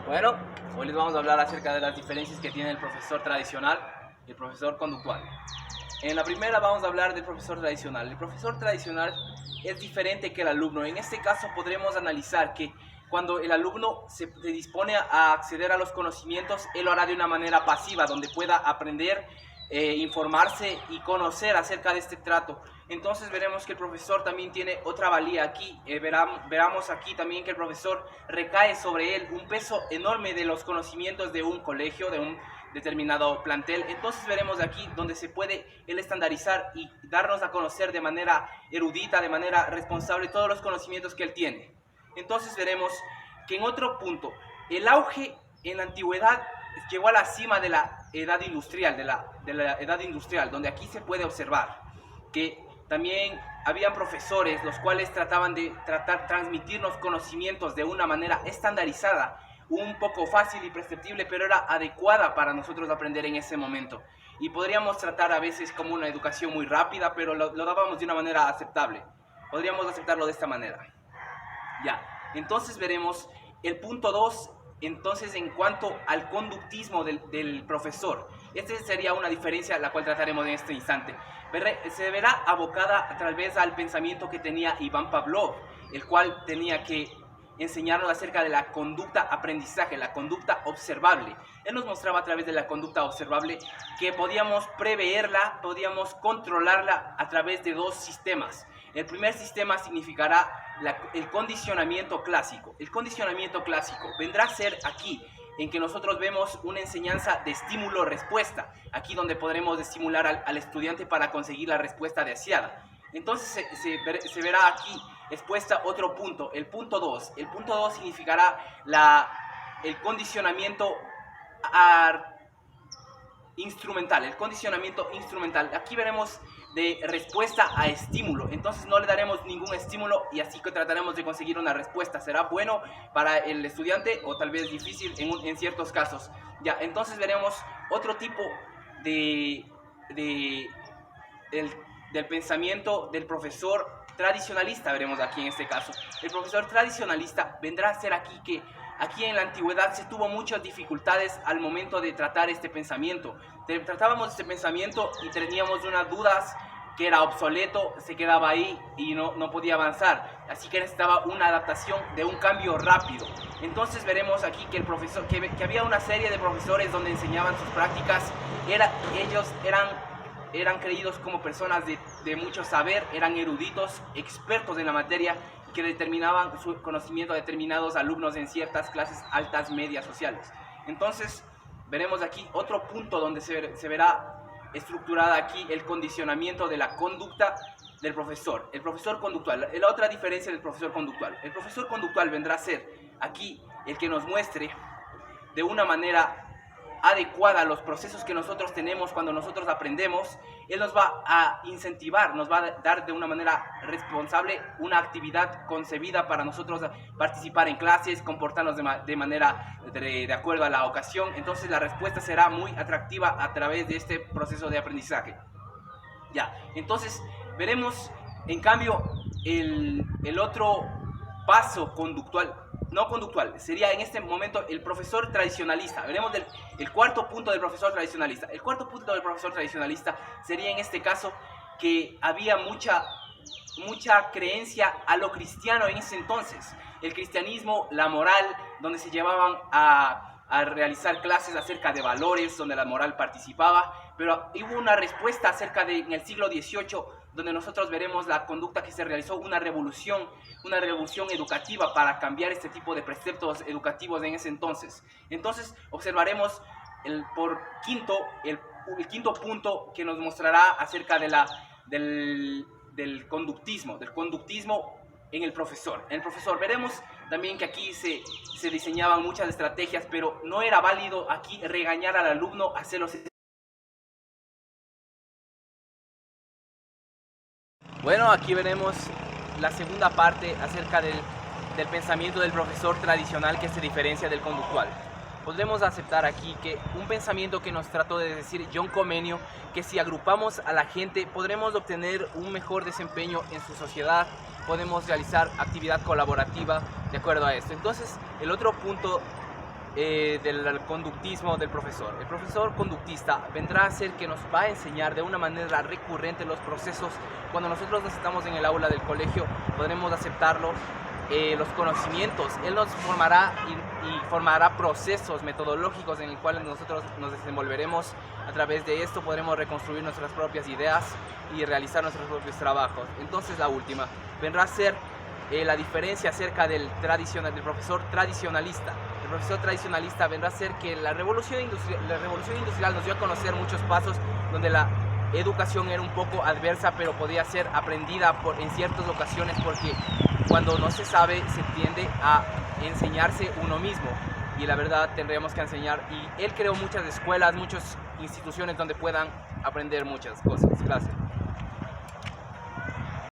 Bueno, hoy les vamos a hablar acerca de las diferencias que tiene el profesor tradicional y el profesor conductual. En la primera vamos a hablar del profesor tradicional. El profesor tradicional es diferente que el alumno. En este caso podremos analizar que cuando el alumno se dispone a acceder a los conocimientos, él lo hará de una manera pasiva, donde pueda aprender, informarse y conocer acerca de este trato. Entonces veremos que el profesor también tiene otra valía aquí. Veramos aquí también que el profesor recae sobre él un peso enorme de los conocimientos de un colegio, de un determinado plantel. Entonces veremos aquí donde se puede él estandarizar y darnos a conocer de manera erudita, de manera responsable todos los conocimientos que él tiene. Entonces veremos que en otro punto, el auge en la antigüedad llegó a la cima de la edad industrial, donde aquí se puede observar que también habían profesores los cuales trataban de transmitirnos conocimientos de una manera estandarizada, un poco fácil y perceptible, pero era adecuada para nosotros aprender en ese momento. Y podríamos tratar a veces como una educación muy rápida, pero lo dábamos de una manera aceptable. Podríamos aceptarlo de esta manera. Ya, entonces veremos el punto 2, entonces en cuanto al conductismo del profesor. Esta sería una diferencia la cual trataremos en este instante. Se verá abocada a través al pensamiento que tenía Iván Pavlov, el cual tenía que enseñarnos acerca de la conducta aprendizaje, la conducta observable. Él nos mostraba a través de la conducta observable que podíamos preverla, podíamos controlarla a través de dos sistemas. El primer sistema significará el condicionamiento clásico. El condicionamiento clásico vendrá a ser aquí, en que nosotros vemos una enseñanza de estímulo-respuesta, aquí donde podremos estimular al estudiante para conseguir la respuesta deseada. Entonces se verá aquí expuesta otro punto, el punto 2. El punto 2 significará el condicionamiento instrumental, el condicionamiento instrumental. Aquí veremos de respuesta a estímulo, entonces no le daremos ningún estímulo y así que trataremos de conseguir una respuesta. Será bueno para el estudiante o tal vez difícil en ciertos casos. Ya, entonces veremos otro tipo del pensamiento del profesor tradicionalista. Veremos aquí en este caso el profesor tradicionalista vendrá a ser aquí que aquí en la antigüedad se tuvo muchas dificultades al momento de tratar este pensamiento. Tratábamos este pensamiento y teníamos unas dudas que era obsoleto, se quedaba ahí y no podía avanzar. Así que necesitaba una adaptación de un cambio rápido. Entonces veremos aquí que el profesor, que había una serie de profesores donde enseñaban sus prácticas. Ellos eran creídos como personas de mucho saber, eran eruditos, expertos en la materia, que determinaban su conocimiento a determinados alumnos en ciertas clases altas, medias, sociales. Entonces veremos aquí otro punto donde se verá estructurada aquí el condicionamiento de la conducta del profesor, el profesor conductual. La otra diferencia del profesor conductual: el profesor conductual vendrá a ser aquí el que nos muestre de una manera adecuada los procesos que nosotros tenemos cuando nosotros aprendemos. Él nos va a incentivar, nos va a dar de una manera responsable una actividad concebida para nosotros participar en clases, comportarnos de manera de acuerdo a la ocasión. Entonces la respuesta será muy atractiva a través de este proceso de aprendizaje. Ya, entonces veremos en cambio el otro paso conductual, no conductual, sería en este momento el profesor tradicionalista. Veremos el cuarto punto del profesor tradicionalista. El cuarto punto del profesor tradicionalista sería en este caso que había mucha creencia a lo cristiano en ese entonces. El cristianismo, la moral, donde se llevaban a realizar clases acerca de valores, donde la moral participaba, pero hubo una respuesta en el siglo XVIII, donde nosotros veremos la conducta que se realizó, una revolución educativa para cambiar este tipo de preceptos educativos en ese entonces. Entonces observaremos el quinto punto que nos mostrará acerca del conductismo en el profesor. En el profesor veremos también que aquí se diseñaban muchas estrategias, pero no era válido aquí regañar al alumno, hacerlo. Bueno, aquí veremos la segunda parte acerca del pensamiento del profesor tradicional, que se diferencia del conductual. Podremos aceptar aquí que un pensamiento que nos trató de decir John Comenio, que si agrupamos a la gente podremos obtener un mejor desempeño en su sociedad, podemos realizar actividad colaborativa de acuerdo a esto. Entonces, el otro punto del conductismo del profesor. El profesor conductista vendrá a ser que nos va a enseñar de una manera recurrente los procesos. Cuando nosotros estamos en el aula del colegio, podremos aceptarlos, los conocimientos. Él nos formará y formará procesos metodológicos en el cual nosotros nos desenvolveremos. A través de esto podremos reconstruir nuestras propias ideas y realizar nuestros propios trabajos. Entonces la última vendrá a ser la diferencia acerca del profesor tradicionalista. El profesor tradicionalista vendrá a ser que la revolución industrial nos dio a conocer muchos pasos donde la educación era un poco adversa, pero podía ser aprendida en ciertas ocasiones, porque cuando no se sabe se tiende a enseñarse uno mismo, y la verdad tendríamos que enseñar, y él creó muchas escuelas, muchas instituciones donde puedan aprender muchas cosas. Gracias.